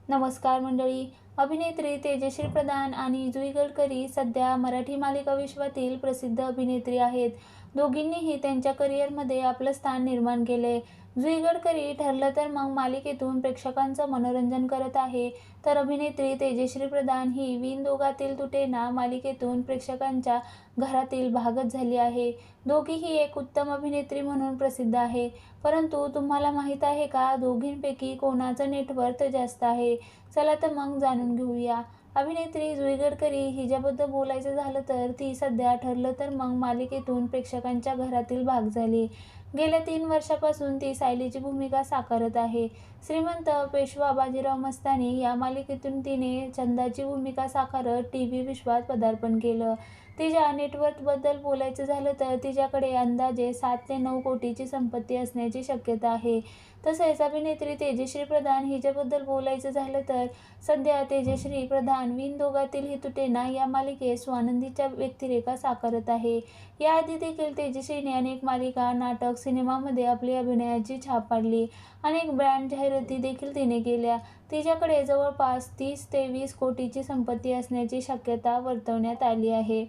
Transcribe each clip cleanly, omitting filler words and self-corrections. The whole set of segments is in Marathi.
नमस्कार मंडळी. अभिनेत्री तेजश्री प्रधान आणि जुई गडकरी सध्या मराठी मालिका विश्वातील प्रसिद्ध अभिनेत्री आहेत. दोघींनीही त्यांच्या करिअरमध्ये आपलं स्थान निर्माण केले. जुई गडकरी ठरलं तर मग मालिकेतून प्रेक्षकांचं मनोरंजन करत आहे, तर अभिनेत्री तेजश्री प्रधान ही विण तुटेना मालिकेतून प्रेक्षकांच्या घरातील भागच झाली आहे. दोघीही एक उत्तम अभिनेत्री म्हणून प्रसिद्ध आहे. परंतु तुम्हाला माहीत आहे का, दोघींपैकी कोणाचं नेटवर्थ जास्त आहे? चला तर मग जाणून घेऊया. अभिनेत्री जुई गडकरी हिच्याबद्दल बोलायचं झालं तर ती सध्या ठरलं तर मग मालिकेतून प्रेक्षकांच्या घरातील भाग झाली. गेल्या 3 वर्षापासून ती सायलीची भूमिका साकारत आहे. श्रीमंत पेशवा बाजीराव मस्तानी या मालिकेतून तिने चंदाची भूमिका साकारत टीव्ही विश्वात पदार्पण केलं. तिच्या नेटवर्थबद्दल बोलायचं झालं तर तिच्याकडे अंदाजे 7 ते 9 कोटीची संपत्ती असण्याची शक्यता आहे. तसेच अभिनेत्री तेजश्री प्रधान हिच्याबद्दल बोलायचं झालं तर सध्या तेजश्री प्रधान विण दोघातील तुटेना या मालिकेत स्वानंदीच्या व्यक्तिरेखा साकारत आहे. याआधी देखील तेजश्रीने अनेक मालिका, नाटक, सिनेमामध्ये आपली अभिनयाची छाप पाडली. अनेक ब्रँड जाहिराती देखील तिने केल्या. तिच्याकडे जवळपास 30 ते 20 कोटीची संपत्ती असण्याची शक्यता वर्तवण्यात आली आहे.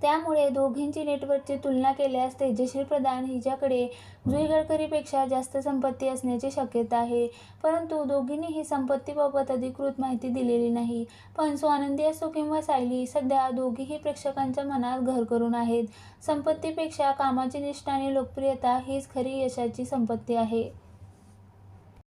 त्यामुळे दोघींची नेटवर्कची तुलना केल्यास तेजश्री प्रधान हिच्याकडे जुई गडकरीपेक्षा जास्त संपत्ती असण्याची शक्यता आहे. परंतु दोघींनी ही संपत्तीबाबत अधिकृत माहिती दिलेली नाही. पण स्वानंदी असो किंवा सायली, सध्या दोघीही प्रेक्षकांच्या मनात घर करून आहेत. संपत्तीपेक्षा कामाची निष्ठा आणि लोकप्रियता हीच खरी यशाची संपत्ती आहे.